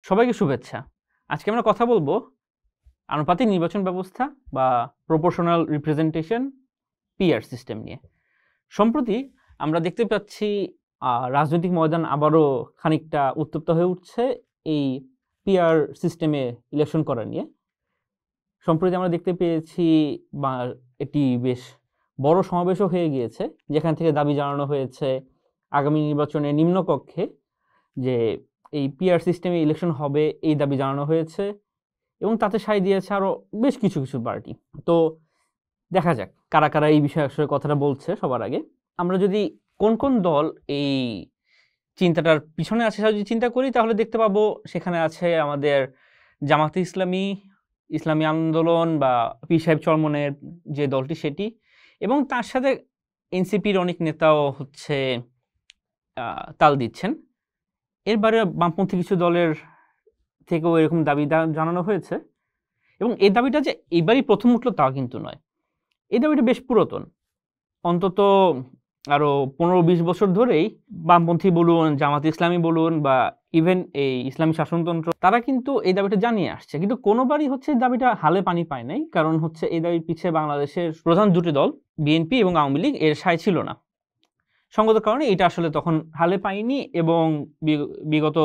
সবাইকে শুভেচ্ছা। আজকে আমরা কথা বলবো আনুপাতিক নির্বাচন ব্যবস্থা বা প্রপোর্শনাল রিপ্রেজেন্টেশন পিআর সিস্টেম নিয়ে। সম্প্রতি আমরা দেখতে পাচ্ছি রাজনৈতিক ময়দান আবারও খানিকটা উত্তপ্ত হয়ে উঠছে এই পিআর সিস্টেমে ইলেকশন করা নিয়ে। সম্প্রতি আমরা দেখতে পেয়েছি বা এটি বেশ বড় সমাবেশও হয়ে গিয়েছে, যেখান থেকে দাবি জানানো হয়েছে আগামী নির্বাচনে নিম্নকক্ষে যে এই পিআর সিস্টেমে ইলেকশন হবে, এই দাবি জানানো হয়েছে এবং তাতে সায় দিয়েছে আরও বেশ কিছু কিছু পার্টি। তো দেখা যাক কারা কারা এই বিষয়ে আসলে কথাটা বলছে। সবার আগে আমরা যদি কোন কোন দল এই চিন্তাটার পিছনে আছে যদি চিন্তা করি, তাহলে দেখতে পাবো সেখানে আছে আমাদের জামাতে ইসলামী, ইসলামী আন্দোলন বা পীর সাহেব চরমনের যে দলটি সেটি, এবং তার সাথে এনসিপির অনেক নেতাও হচ্ছে তাল দিচ্ছেন। এরবারে বামপন্থী কিছু দলের থেকেও এরকম দাবি জানানো হয়েছে, এবং এই দাবিটা যে এবারই প্রথম উঠলো তা কিন্তু নয়। এই দাবিটা বেশ পুরাতন, অন্তত আরও 15-20 বছর ধরেই বামপন্থী বলুন, জামাত ইসলামী বলুন বা ইভেন এই ইসলামী শাসনতন্ত্র, তারা কিন্তু এই দাবিটা জানিয়ে আসছে, কিন্তু কোনোবারই হচ্ছে এই দাবিটা হালে পানি পায় নাই। কারণ হচ্ছে এই দাবির পিছিয়ে বাংলাদেশের প্রধান দুটি দল বিএনপি এবং আওয়ামী লীগ এর সায় ছিল না। সঙ্গত কারণে এটা আসলে তখন হালে পায়নি, এবং বিগত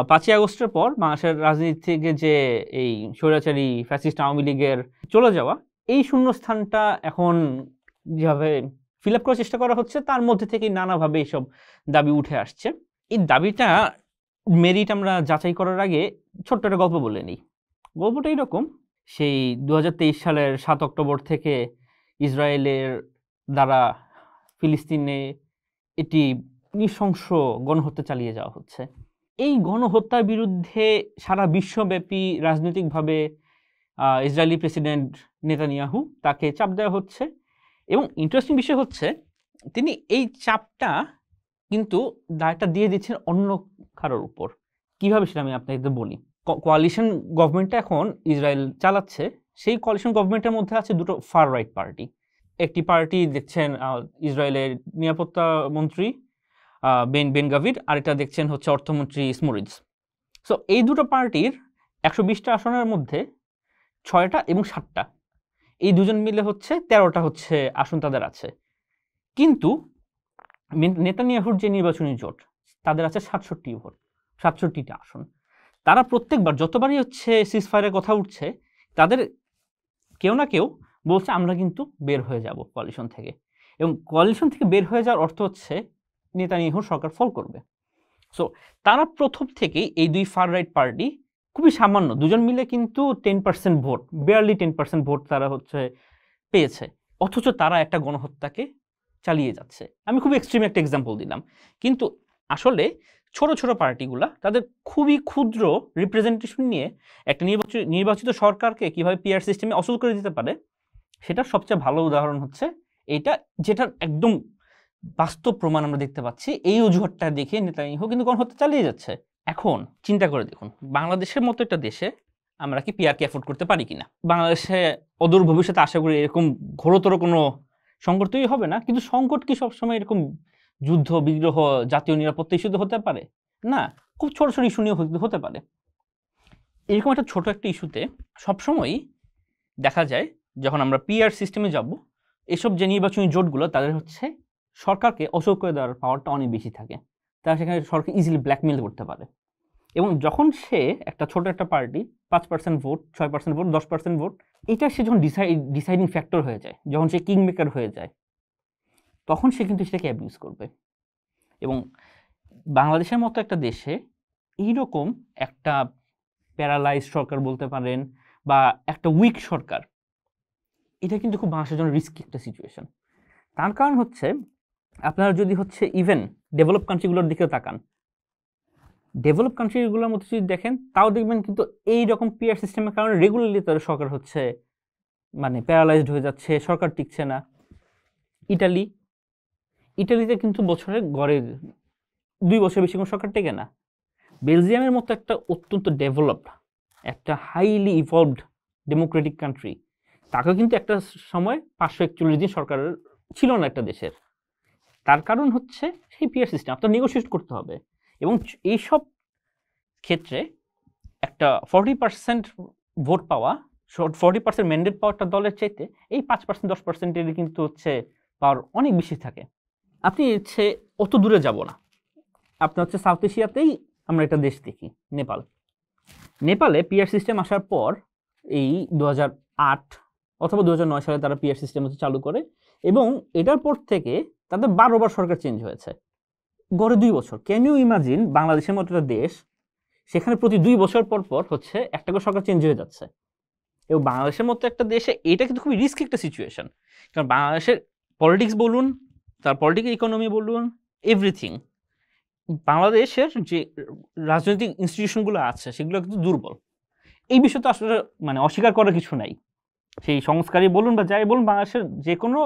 5ই আগস্টের পর বাংলাদেশের রাজনীতি থেকে যে এই স্বৈরাচারী ফ্যাসিস্ট আওয়ামী লীগের চলে যাওয়া, এই শূন্যস্থানটা এখন যেভাবে ফিল আপ করার চেষ্টা করা হচ্ছে, তার মধ্যে থেকেই নানাভাবে এইসব দাবি উঠে আসছে। এই দাবিটা মেরিট আমরা যাচাই করার আগে ছোট্ট একটা গল্প বলে নিই। গল্পটা এইরকম, সেই 2023 সালের 7 অক্টোবর থেকে ইসরায়েলের দ্বারা ফিলিস্তিনে এটি নৃশংস গণহত্যা চালিয়ে যাওয়া হচ্ছে। এই গণহত্যার বিরুদ্ধে সারা বিশ্বব্যাপী রাজনৈতিকভাবে ইসরায়েলি প্রেসিডেন্ট নেতানিয়াহু তাকে চাপ দেওয়া হচ্ছে, এবং ইন্টারেস্টিং বিষয় হচ্ছে তিনি এই চাপটা কিন্তু দায়টা দিয়ে দিচ্ছেন অন্য কারোর উপর। কিভাবে সেটা আমি আপনাদের বলি। কোয়ালিশন গভর্নমেন্টটা এখন ইসরায়েল চালাচ্ছে, সেই কোয়ালিশন গভর্নমেন্টের মধ্যে আছে দুটো ফার রাইট পার্টি। একটি পার্টি দেখছেন ইসরায়েলের নিরাপত্তা মন্ত্রী বেন গাভির, আর এটা দেখছেন হচ্ছে অর্থমন্ত্রী স্মোরিজ। সো এই দুটো পার্টির 120টা আসনের মধ্যে 6টা এবং 7টা, এই দুজন মিলে হচ্ছে 13টা হচ্ছে আসন তাদের আছে। কিন্তু নেতানিয়াহুর যে নির্বাচনী জোট, তাদের আছে 67টা আসন। তারা প্রত্যেকবার যতবারই হচ্ছে সিজফায়ারের কথা উঠছে, তাদের কেউ না কেউ বলছে আমরা কিন্তু বের হয়ে যাব কোয়ালিশন থেকে, এবং কোয়ালিশন থেকে বের হয়ে যাওয়ার অর্থ হচ্ছে নেতানিয়াহুর সরকার ফল করবে। সো তারা প্রথম থেকেই এই দুই ফার রাইট পার্টি খুবই সামান্য, দুজন মিলে কিন্তু 10% ভোট, বেয়ারলি 10% ভোট তারা হচ্ছে পেয়েছে, অথচ তারা একটা গণহত্যাকে চালিয়ে যাচ্ছে। আমি খুব এক্সট্রিম একটা এক্সাম্পল দিলাম, কিন্তু আসলে ছোট ছোট পার্টিগুলা তাদের খুবই ক্ষুদ্র রিপ্রেজেন্টেশন নিয়ে একটা নির্বাচিত সরকারকে কিভাবে পিআর সিস্টেমে অসল করে দিতে পারে, সেটার সবচেয়ে ভালো উদাহরণ হচ্ছে এইটা, যেটার একদম বাস্তব প্রমাণ আমরা দেখতে পাচ্ছি। এই অজুহাতটা দেখে নেতানিয়াহু কিন্তু গণহত্যা চালিয়ে যাচ্ছে। এখন চিন্তা করে দেখুন, বাংলাদেশের মতো একটা দেশে আমরা কি পিআরকে অ্যাফোর্ড করতে পারি কিনা। বাংলাদেশে অদূর ভবিষ্যতে আশা করি এরকম ঘোরতর কোনো সংকট তৈরি হবে না, কিন্তু সংকট কি সবসময় এরকম যুদ্ধ বিগ্রহ জাতীয় নিরাপত্তা ইস্যুতে হতে পারে না, খুব ছোট ছোট ইস্যু নিয়ে হতে পারে। এরকম একটা ছোট একটা ইস্যুতে সবসময়ই দেখা যায় যখন আমরা পিআর সিস্টেমে যাব, এসব যে নির্বাচনী জোটগুলো তাদের হচ্ছে সরকারকে অসল করে দেওয়ার পাওয়ারটা অনেক বেশি থাকে। তারা সেখানে সরকার ইজিলি ব্ল্যাকমেল করতে পারে, এবং যখন সে একটা ছোট একটা পার্টি 5% ভোট, 6% ভোট, 10% ভোট, এটা সে যখন ডিসাইডিং ফ্যাক্টর হয়ে যায়, যখন সে কিং মেকার হয়ে যায়, তখন সে কিন্তু সেটাকে অ্যাবিউজ করবে। এবং বাংলাদেশের মতো একটা দেশে এইরকম একটা প্যারালাইজ সরকার বলতে পারেন বা একটা উইক সরকার, এটা কিন্তু খুব বাংলাদেশের জন্য রিস্কি একটা সিচুয়েশন। তার কারণ হচ্ছে আপনারা যদি হচ্ছে ইভেন ডেভেলপ কান্ট্রিগুলোর দিকে তাকান, ডেভেলপ কান্ট্রিগুলোর মধ্যে যদি দেখেন, তাও দেখবেন কিন্তু এইরকম পিআর সিস্টেমের কারণে রেগুলারলি তাদের সরকার হচ্ছে মানে প্যারালাইজড হয়ে যাচ্ছে, সরকার টিকছে না। ইটালিতে কিন্তু বছরে গড়ে 2 বছর বেশি কোনো সরকার টেকে না। বেলজিয়ামের মতো একটা অত্যন্ত ডেভেলপড, একটা হাইলি ইভলভড ডেমোক্রেটিক কান্ট্রি, তাকেও কিন্তু একটা সময় 541 দিন সরকার ছিল না একটা দেশের। তার কারণ হচ্ছে সেই পিআর সিস্টেম, আপনার নেগোশিয়েট করতে হবে, এবং এইসব ক্ষেত্রে একটা 40% ভোট পাওয়া, 40% ম্যান্ডেট পাওয়া একটা দলের চাইতে এই 5% 10%-এর কিন্তু হচ্ছে পাওয়ার অনেক বেশি থাকে। আপনি হচ্ছে অত দূরে যাব না, আপনার হচ্ছে সাউথ এশিয়াতেই আমরা একটা দেশ দেখি, নেপাল। নেপালে পিআর সিস্টেম আসার পর এই 2008 অথবা 2009 সালে তারা পিআর সিস্টেম হচ্ছে চালু করে, এবং এটার পর থেকে তাদের 12 বার সরকার চেঞ্জ হয়েছে গড়ে 2 বছর। ক্যান ইউ ইমাজিন বাংলাদেশের মতো একটা দেশ, সেখানে প্রতি 2 বছর পর পর হচ্ছে একটা করে সরকার চেঞ্জ হয়ে যাচ্ছে। এবং বাংলাদেশের মতো একটা দেশে এটা কিন্তু খুবই রিস্কি একটা সিচুয়েশন, কারণ বাংলাদেশের পলিটিক্স বলুন, তার পলিটিক্যাল ইকোনমি বলুন, এভরিথিং, বাংলাদেশের যে রাজনৈতিক ইনস্টিটিউশনগুলো আছে সেগুলো কিন্তু দুর্বল। এই বিষয়টা আসলে মানে অস্বীকার করার কিছু নাই। সেই সংস্কারই বলুন বা যাই বলুন, বাংলাদেশের যে কোনো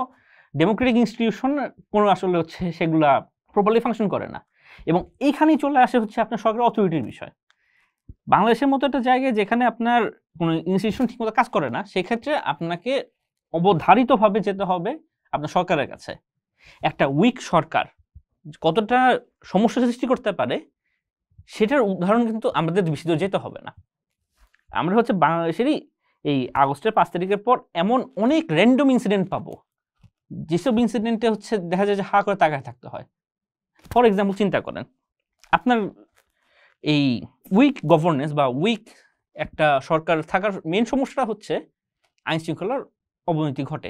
ডেমোক্রেটিক ইনস্টিটিউশন কোনো আসলে হচ্ছে সেগুলা প্রপারলি ফাংশন করে না। এবং এইখানেই চলে আসে হচ্ছে আপনার সরকার অথরিটির বিষয়। বাংলাদেশের মতো একটা জায়গায় যেখানে আপনার কোনো ইনস্টিটিউশন ঠিকমতো কাজ করে না, সেক্ষেত্রে আপনাকে অবধারিতভাবে যেতে হবে আপনার সরকারের কাছে। একটা উইক সরকার কতটা সমস্যা সৃষ্টি করতে পারে সেটার উদাহরণ কিন্তু আমাদের বেশি দূর যেতে হবে না। আমরা হচ্ছে বাংলাদেশেরই এই আগস্টের 5 তারিখের পর এমন অনেক র্যান্ডম ইনসিডেন্ট পাবো, যেসব ইনসিডেন্টে হচ্ছে দেখা যায় যে হা করে তাকায় থাকতে হয়। ফর এক্সাম্পল চিন্তা করেন, আপনার এই উইক গভর্নেন্স বা উইক একটা সরকার থাকার মেন সমস্যাটা হচ্ছে আইন শৃঙ্খলার অবনতি ঘটে।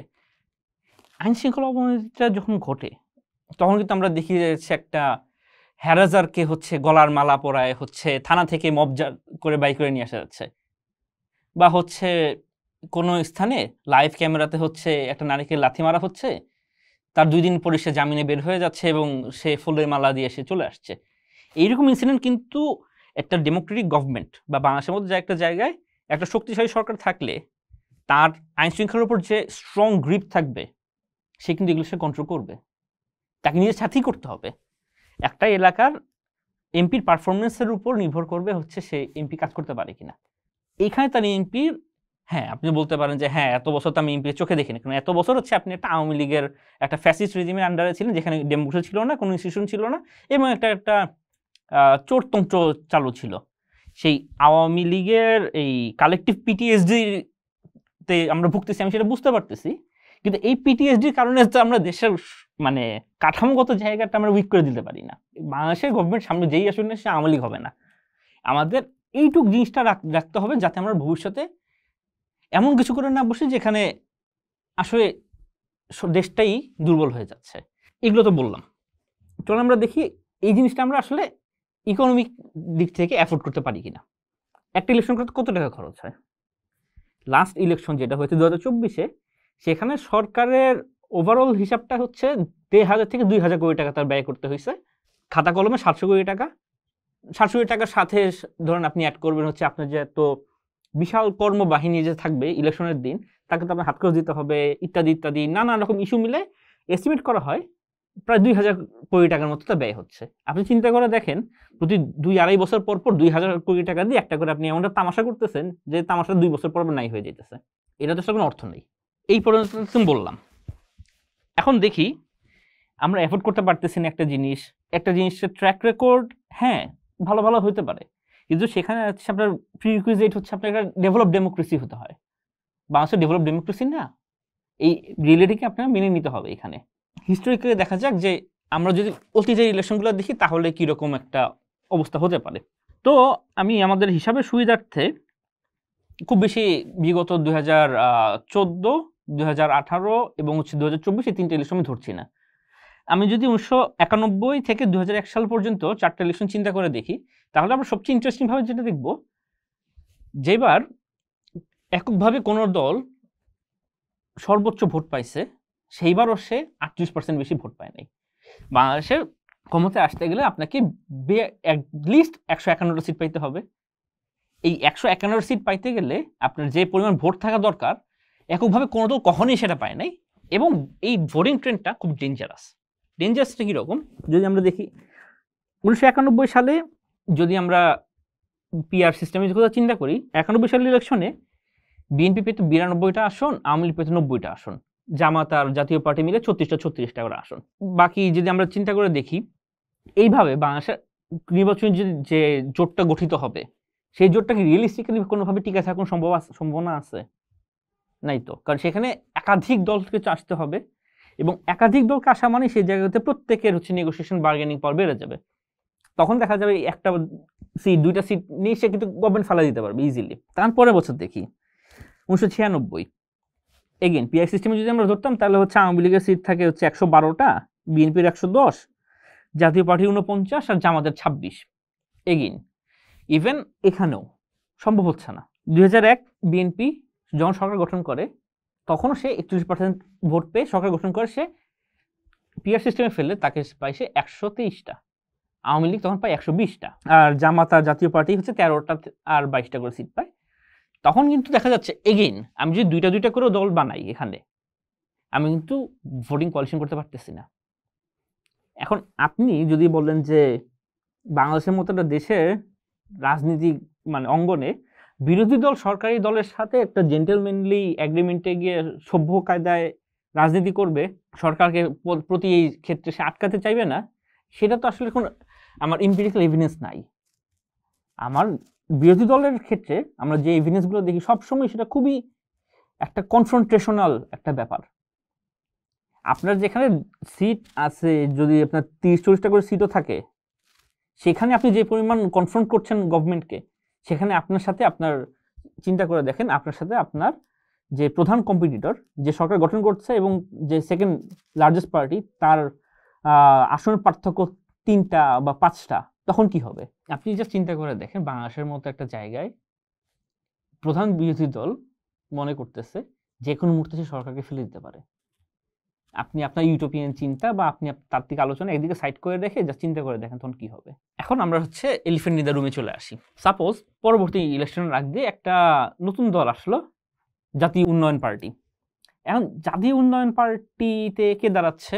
আইন শৃঙ্খলা অবনতিটা যখন ঘটে তখন কিন্তু আমরা দেখি যাচ্ছে একটা হ্যারাজারকে হচ্ছে গলার মালা পরায় হচ্ছে থানা থেকে মবজা করে বাই করে নিয়ে আসা যাচ্ছে, বা হচ্ছে কোনো স্থানে লাইভ ক্যামেরাতে হচ্ছে একটা নারীকে লাথি মারা হচ্ছে, তার 2 দিন পরে সে জামিনে বের হয়ে যাচ্ছে এবং সে ফুলের মালা দিয়ে সে চলে আসছে। এইরকম ইনসিডেন্ট কিন্তু একটা ডেমোক্রেটিক গভর্নমেন্ট বা বাংলাদেশের মধ্যে একটা জায়গায় একটা শক্তিশালী সরকার থাকলে তার আইন শৃঙ্খলার উপর যে স্ট্রং গ্রিপ থাকবে, সে কিন্তু এগুলো সে কন্ট্রোল করবে। তাকে নিজের সাথেই করতে হবে। একটা এলাকার এমপির পারফরমেন্সের উপর নির্ভর করবে হচ্ছে সে এমপি কাজ করতে পারে কিনা। এইখানে তার এমপির, হ্যাঁ আপনি বলতে পারেন যে হ্যাঁ এত বছর তো আমি এমপি চোখে দেখিনি, কারণ এত বছর হচ্ছে আপনি একটা আওয়ামী লীগের একটা ফ্যাসিস্ট রেজিমের আন্ডারে ছিলেন, যেখানে ডেমোক্রেসি ছিল না, কোনো ইনস্টিটিউশন ছিল না, এবং একটা চোরতন্ত্র চালু ছিল। সেই আওয়ামী লীগের এই কালেকটিভ পিটিএসডি-তে আমরা ভুগতেছি, আমি সেটা বুঝতে পারতেছি, কিন্তু এই পিটিএসডির কারণে তো আমরা দেশের মানে কাঠামোগত জায়গাটা আমরা উইক করে দিতে পারি না। বাংলাদেশের গভর্নমেন্ট সামনে যেই আসলে সে আওয়ামী লীগ হবে না। আমাদের এইটুক জিনিসটা রাখতে হবে যাতে আমরা ভবিষ্যতে এমন কিছু করে না বসে যেখানে আসলে দেশটাই দুর্বল হয়ে যাচ্ছে। এগুলো তো বললাম, চলো আমরা দেখি এই জিনিসটা আমরা আসলে ইকোনমিক দিক থেকে অ্যাফোর্ড করতে পারি কিনা। একটা ইলেকশন করতে কত টাকা খরচ হয়? লাস্ট ইলেকশন যেটা হয়েছে 2024-এ, সেখানে সরকারের ওভারঅল হিসাবটা হচ্ছে 1,500 থেকে 2,000 কোটি টাকা তার ব্যয় করতে হয়েছে। খাতা কলমে 700 কোটি টাকা। 700 কোটি টাকার সাথে ধরেন আপনি অ্যাড করবেন হচ্ছে আপনার যে এত বিশাল কর্মবাহিনী যে থাকবে ইলেকশনের দিন, তাকে তো আপনার হাত খরচ দিতে হবে, ইত্যাদি ইত্যাদি নানা রকম ইস্যু মিলে এস্টিমেট করা হয় প্রায় 2,000 কোটি টাকার মতো তা ব্যয় হচ্ছে। আপনি চিন্তা করে দেখেন, প্রতি 2-2.5 বছর পর পর 2,000 কোটি টাকা দিয়ে একটা করে আপনি এমনটা তামাশা করতেছেন যে তামাশা 2 বছর পর নাই হয়ে যেতেছে। এটা তো কোনো অর্থ নেই। এই পর্যন্ত বললাম। এখন দেখি আমরা এফোর্ড করতে পারতেছি না একটা জিনিসের ট্র্যাক রেকর্ড, হ্যাঁ ভালো ভালো হতে পারে, কিন্তু সেখানে হচ্ছে আপনার প্রিরিকুইজিট হচ্ছে আপনার একটা ডেভেলপ ডেমোক্রেসি হতে হয়। বাংলাদেশের ডেভেলপ ডেমোক্রেসি না, এই রিয়েলিটিকে আপনার মেনে নিতে হবে। এখানে হিস্টোরিক্যালি দেখা যাক যে আমরা যদি অতীতের ইলেকশনগুলো দেখি তাহলে কীরকম একটা অবস্থা হতে পারে। তো আমি আমাদের হিসাবের সুবিধার্থে খুব বেশি বিগত 2014, 2018 এবং হচ্ছে 2024 এই 3টে ইলেকশন আমি ধরছি না। আমি যদি 1991 থেকে 2001 সাল পর্যন্ত 4টা ইলেকশন চিন্তা করে দেখি, তাহলে আমরা সবচেয়ে ইন্টারেস্টিং ভাবে যেটা দেখব, যেবার এককভাবে কোনো দল সর্বোচ্চ ভোট পাইছে সেইবারও সে 38% বেশি ভোট পায় নাই। বাংলাদেশের ক্ষমতায় আসতে গেলে আপনাকে অ্যাটলিস্ট 151টা সিট পাইতে হবে। এই 151 সিট পাইতে গেলে আপনার যে পরিমাণ ভোট থাকা দরকার, এককভাবে কোনো দল কখনোই সেটা পায় নাই। এবং এই ভোটিং ট্রেন্ডটা খুব ডেঞ্জারাসটা কীরকম যদি আমরা দেখি, 1991 সালে যদি আমরা পিআর সিস্টেমের কথা চিন্তা করি, 91 সালের ইলেকশনে বিএনপি পেত 92টা আসন, আওয়ামী লীগ পেত 90টা আসন, জামাত আর জাতীয় পার্টি মিলে 36টা করে আসন। বাকি যদি আমরা চিন্তা করে দেখি, এইভাবে বাংলাদেশের নির্বাচনী যে জোটটা গঠিত হবে সেই জোটটা কি রিয়েলিস্টিক্যালি কোনোভাবে টিকে থাকার কোনো সম্ভাবনা আছে? নাই তো, কারণ সেখানে একাধিক দলকে আসতে হবে এবং একাধিক দলকে আসা মানে সেই জায়গাতে প্রত্যেকের হচ্ছে নেগোসিয়েশন বার্গেনিং পাওয়ার বেড়ে যাবে। তখন দেখা যাবে একটা সিট, দুইটা সিট নিয়ে সে কিন্তু গভর্নমেন্ট ফালা দিতে পারবে ইজিলি। তারপরে বছর দেখি 1996, এগেন পিআর সিস্টেমে যদি আমরা ধরতাম তাহলে হচ্ছে আওয়ামী লীগের সিট থাকে হচ্ছে 112টা, বিএনপির 110, জাতীয় পার্টির 49 আর জামাতের 26। এগেন ইভেন এখানেও সম্ভব হচ্ছে না। 2001 বিএনপি যখন সরকার গঠন করে তখনও সে 31% ভোট পেয়ে সরকার গঠন করে, সে পিআর সিস্টেমে ফেললে তাকে পায় সে 123টা, আওয়ামী লীগ তখন পায় 120টা, আর জামাত আর জাতীয় পার্টি হচ্ছে 13টা আর 22টা করে সিট পায়। তখন কিন্তু দেখা যাচ্ছে এগেইন আমি যদি দুইটা দুইটা করে দল বানাই এখানে, আমি কিন্তু ভোটিং কোয়ালিশন করতে পারতেছি না। এখন আপনি যদি বলেন যে বাংলাদেশের মতো একটা দেশে রাজনীতি মানে অঙ্গনে বিরোধী দল সরকারি দলের সাথে একটা জেন্টেলম্যানলি এগ্রিমেন্টে গিয়ে সভ্য কায়দায় রাজনীতি করবে, সরকারকে প্রতি এই ক্ষেত্রে সে আটকাতে চাইবে না, সেটা তো আসলে কোনো আমার এমপিরিক্যাল এভিডেন্স নাই। আমার বিরোধী দলের ক্ষেত্রে আমরা যে এভিডেন্সগুলো দেখি সবসময় সেটা খুবই একটা কনফ্রন্টেশনাল একটা ব্যাপার। আপনার যেখানে সিট আছে, যদি আপনার 30-40টা করে সিটও থাকে, সেখানে আপনি যে পরিমাণ কনফ্রন্ট করছেন গভর্নমেন্টকে, সেখানে আপনার সাথে আপনার চিন্তা করে দেখেন আপনার সাথে আপনার যে প্রধান কম্পিটিটর যে সরকার গঠন করছে এবং যে সেকেন্ড লার্জেস্ট পার্টি তার আসনের পার্থক্য 3টা বা 5টা, তখন কি হবে? আপনি জাস্ট চিন্তা করে দেখেন বাংলাদেশের মতো একটা জায়গায় প্রধান বিরোধী দল মনে করতেছে যে কোনো মুহূর্তে সে সরকারকে ফেলে দিতে পারে। আপনি আপনার ইউটোপিয়ান চিন্তা বা আপনি তাত্ত্বিক আলোচনা একদিকে সাইড করে রেখে যা চিন্তা করে দেখেন তখন কি হবে। এখন আমরা হচ্ছে এলিফ্যান্ট ইন দ্য রুমে চলে আসি। সাপোজ পরবর্তী ইলেকশনের আগে একটা নতুন দল আসলো, জাতীয় উন্নয়ন পার্টি। এখন জাতীয় উন্নয়ন পার্টিতে কে দাঁড়াচ্ছে?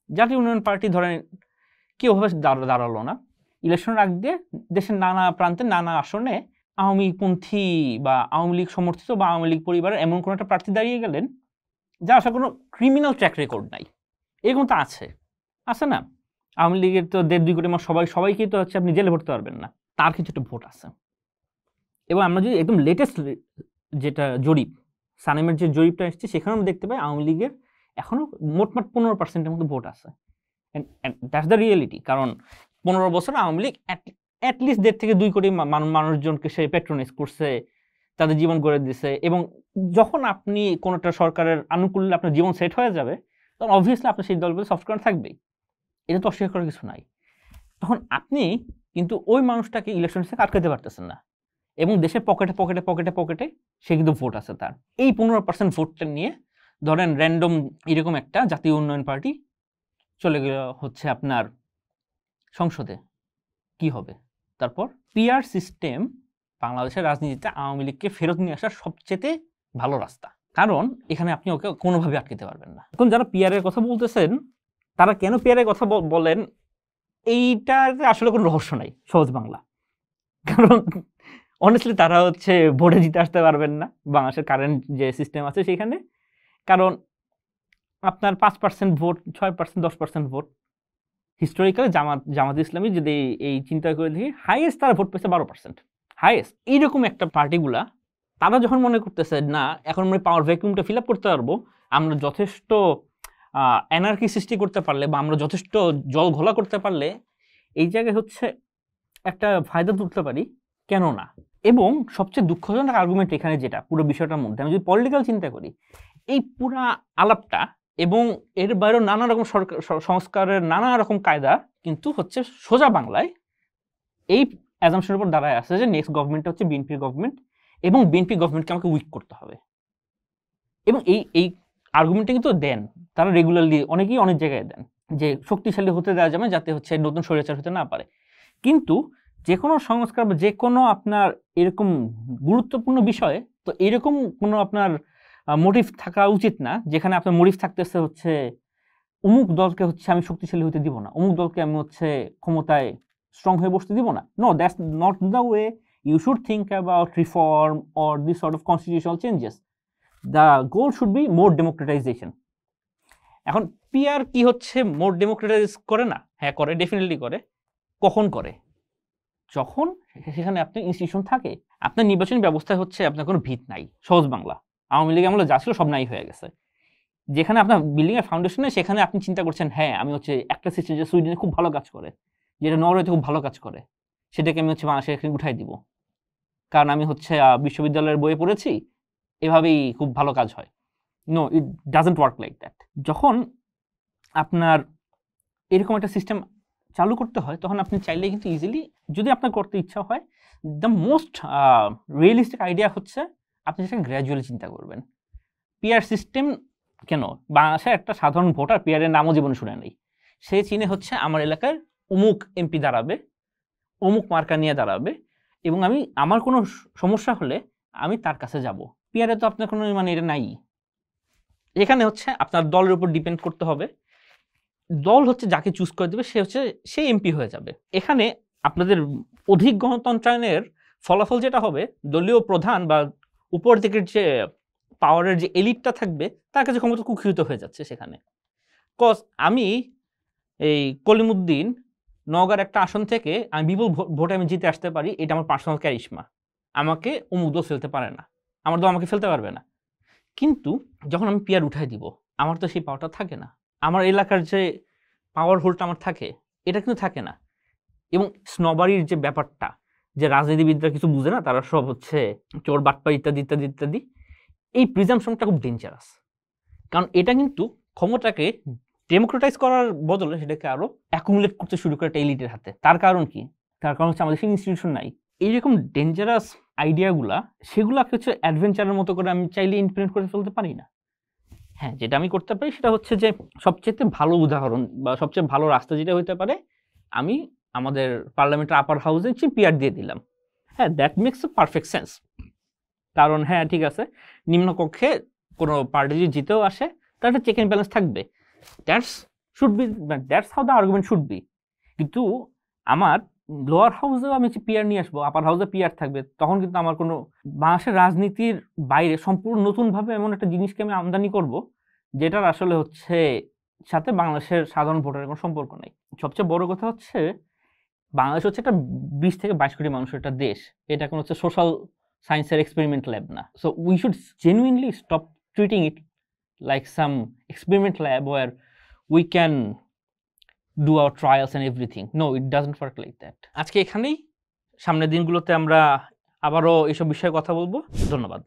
জাতীয় উন্নয়ন পার্টি ধরেন কেউভাবে দাঁড়ালো না। ইলেকশনের আগে দেশের নানা প্রান্তে নানা আসনে আওয়ামী পন্থী বা আওয়ামী লীগ সমর্থিত বা আওয়ামী লীগ পরিবারের এমন কোনো একটা প্রার্থী দাঁড়িয়ে গেলেন যার আসলে কোনো ক্রিমিনাল ট্র্যাক রেকর্ড নাই। এরকম তো আছে না? আওয়ামী লীগের তো 1.5-2 কোটি মানুষ সবাইকে তো হচ্ছে আপনি জেলে ভরতে পারবেন না, তার কিছু একটা ভোট আছে। এবং আমরা যদি একদম লেটেস্ট যেটা জরিপ, সানেমের যে জরিপটা এসেছে সেখানেও আমরা দেখতে পাই আওয়ামী লীগের এখনো মোটমাট 15%-এর মতো ভোট আছে। That's the reality. কারণ 15 বছর আওয়ামী লীগ অ্যাটলিস্ট 1.5-2 কোটি মানুষজনকে সে প্যাট্রোনাইজ করছে, তাদের জীবন গড়ে দিছে। এবং যখন আপনি কোনো একটা সরকারের আনুকূল্যে আপনার জীবন সেট হয়ে যাবে তখন অবভিয়াসলি আপনার সেই দলগুলো সফট কর্নার থাকবেই, এটা তো অস্বীকার করার কিছু নাই। তখন আপনি কিন্তু ওই মানুষটাকে ইলেকশন থেকে আটকাতে পারতেছেন না এবং দেশের পকেটে পকেটে পকেটে পকেটে সে কিন্তু ভোট আছে তার। এই 15% ভোটটা নিয়ে ধরেন র্যান্ডম এরকম একটা জাতীয় উন্নয়ন পার্টি চলে গেল হচ্ছে আপনার সংসদে, কি হবে তারপর? পিআর সিস্টেম বাংলাদেশের রাজনীতিতে আওয়ামী লীগকে ফেরত নিয়ে আসার সবচেয়ে ভালো রাস্তা, কারণ এখানে আপনি ওকে কোনোভাবে আটকাতে পারবেন না। এখন যারা পিআর এর কথা বলতেছেন তারা কেন পিআর এর কথা বলেন, এইটাতে আসলে কোনো রহস্য নাই, সহজ বাংলা। কারণ অনেস্টলি তারা হচ্ছে ভোটে জিতে আসতে পারবেন না বাংলাদেশের কারেন্ট যে সিস্টেম আছে সেখানে। কারণ আপনার 5% vote, 6%, 10% vote, historically Jamaat Islami যদি এই চিন্তা করে দেখি হাইয়েস্ট তারা ভোট পেয়েছে 12%, হাইয়েস্ট। এইরকম একটা পার্টিগুলা তারা যখন মনে করতেছে না এখন আমরা পাওয়ার ভ্যাকুয়ামটা ফিল আপ করতে পারবো, আমরা যথেষ্ট এনার্কি সৃষ্টি করতে পারলে বা আমরা যথেষ্ট জল ঘোলা করতে পারলে এই জায়গায় হচ্ছে একটা ফায়দা তুলতে পারি, কেন না? এবং সবচেয়ে দুঃখজনক আর্গুমেন্ট এখানে যেটা পুরো বিষয়টার মধ্যে আমি যদি পলিটিক্যাল চিন্তা করি, এই পুরা আলাপটা এবং এর বাইরেও নানা রকম সংস্কারের নানা রকম কায়দা কিন্তু হচ্ছে সোজা বাংলায় এই অ্যাজাম্পশনের উপর দাঁড়ায় আছে যে নেক্সট গভর্নমেন্ট হচ্ছে বিএনপির গভর্নমেন্ট এবং বিএনপি গভর্নমেন্টকে আমাকে উইক করতে হবে। এবং এই আর্গুমেন্টটা কিন্তু দেন তারা রেগুলারলি, অনেকেই অনেক জায়গায় দেন যে শক্তিশালী হতে দেওয়া যাবে যাতে হচ্ছে নতুন স্বৈরাচার হতে না পারে। কিন্তু যে কোনো সংস্কার বা যে কোনো আপনার এরকম গুরুত্বপূর্ণ বিষয়ে তো এরকম কোনো আপনার মোটিভ থাকা উচিত না যেখানে আপনার মোটিভ থাকতেছে হচ্ছে অমুক দলকে হচ্ছে আমি শক্তিশালী হতে দিব না, অমুক দলকে আমি হচ্ছে ক্ষমতায় স্ট্রং হয়ে বসতে দিব না। No, that's not the way you should think about reform or this sort of constitutional changes. The goal should be more democratization. এখন পিআর কি হচ্ছে মোর ডেমোক্রেটাইজ করে না? হ্যাঁ করে, ডেফিনেটলি করে। কখন করে? যখন সেখানে আপনার ইনস্টিটিউশন থাকে। আপনার নির্বাচনী ব্যবস্থায় হচ্ছে আপনার কোনো ভিত নাই। সহজ বাংলা। আওয়ামী লীগ আমলে যা ছিল সব নাই হয়ে গেছে। যেখানে আপনার বিল্ডিং এর ফাউন্ডেশন নেই সেখানে আপনি চিন্তা করছেন, হ্যাঁ আমি হচ্ছে একটা সিস্টেম যে সুইডেনে খুব ভালো কাজ করে, যেটা নরওয়েতে খুব ভালো কাজ করে, সেটাকে আমি হচ্ছে বাংলাদেশে এখানে উঠাই দিব। কারণ আমি হচ্ছে বিশ্ববিদ্যালয়ের বইয়ে পড়েছি, এভাবেই খুব ভালো কাজ হয়। No, it doesn't work like that. যখন আপনার এরকম একটা সিস্টেম চালু করতে হয় তখন আপনি চাইলে কিন্তু ইজিলি, যদি আপনার করতে ইচ্ছা হয়, দ্য মোস্ট রিয়েলিস্টিক আইডিয়া হচ্ছে আপনি সেটা গ্র্যাজুয়ালি চিন্তা করবেন। পিআর সিস্টেম কেন? বাংলাদেশে একটা সাধারণ ভোটার পিআরের নামও জীবনে শুনে নেই। সে চিনে হচ্ছে আমার এলাকার অমুক এমপি দাঁড়াবে, অমুক মার্কা নিয়ে দাঁড়াবে, এবং আমি আমার কোনো সমস্যা হলে আমি তার কাছে যাব। পিআরে তো আপনার কোনো মানে এটা নাই। এখানে হচ্ছে আপনার দলের উপর ডিপেন্ড করতে হবে। দল হচ্ছে যাকে চুজ করে দেবে সে এমপি হয়ে যাবে। এখানে আপনাদের অধিক গণতন্ত্রায়নের ফলাফল যেটা হবে, দলীয় প্রধান বা উপর দিকের যে পাওয়ারের যে এলিটটা থাকবে তার কাছে ক্ষমতা কুক্ষিগত হয়ে যাচ্ছে সেখানে। কজ আমি এই কলিমুদ্দিন নওগাঁর একটা আসন থেকে আমি বিপুল ভোটে আমি জিতে আসতে পারি, এটা আমার পার্সোনাল ক্যারিশমা। আমাকে অমুক দল ফেলতে পারে না, আমার দল আমাকে ফেলতে পারবে না। কিন্তু যখন আমি পিআর উঠাই দিব, আমার তো সেই পাওয়ারটা থাকে না। আমার এলাকার যে পাওয়ার হোল্ডটা আমার থাকে, এটা কিন্তু থাকে না। এবং স্নবারির যে ব্যাপারটা, যে রাজনীতিবিদরা কিছু বুঝে না, তারা সব হচ্ছে চোর বাটপার ইত্যাদি ইত্যাদি ইত্যাদি, এই প্রিজাম্পশনটা খুব ডেঞ্জারাস। কারণ এটা কিন্তু ক্ষমতাকে ডেমোক্রেটাইজ করার বদলে সেটাকে আরো অ্যাকুমুলেট করতে শুরু করে একটা এলিটের হাতে। তার কারণ কি? তার কারণ হচ্ছে আমাদের সেই ইনস্টিটিউশন নাই। এইরকম ডেঞ্জারাস আইডিয়াগুলা, সেগুলাকে হচ্ছে অ্যাডভেঞ্চারের মতো করে আমি চাইলে ইমপ্লিমেন্ট করে ফেলতে পারি না। হ্যাঁ, যেটা আমি করতে পারি সেটা হচ্ছে যে সবচেয়ে ভালো উদাহরণ বা সবচেয়ে ভালো রাস্তা যেটা হইতে পারে, আমি আমাদের পার্লামেন্টের আপার হাউসে পিআর দিয়ে দিলাম। হ্যাঁ, that makes a perfect sense. কারণ হ্যাঁ ঠিক আছে, নিম্নকক্ষে কোনো পার্টি যদি জিতেও আসে তার একটা চেক অ্যান্ড ব্যালেন্স থাকবে। That's how the argument should be. কিন্তু আমার লোয়ার হাউসেও আমি পিআর নিয়ে আসবো, আপার হাউসে পিআর থাকবে, তখন কিন্তু আমার কোনো বাংলাদেশের রাজনীতির বাইরে সম্পূর্ণ নতুনভাবে এমন একটা জিনিসকে আমি আমদানি করব যেটার আসলে হচ্ছে সাথে বাংলাদেশের সাধারণ ভোটারের কোনো সম্পর্ক নেই। সবচেয়ে বড় কথা হচ্ছে বাংলাদেশ হচ্ছে একটা 20 থেকে 22 কোটি মানুষের একটা দেশ। এটা কোনো হচ্ছে সোশ্যাল সায়েন্সের এক্সপেরিমেন্ট ল্যাব না। So we should genuinely stop treating it like some experiment lab where we can do our trials and everything. No, it doesn't work like that. আজকে এখানেই, সামনের দিনগুলোতে আমরা আবারও এইসব বিষয়ে কথা বলবো। ধন্যবাদ।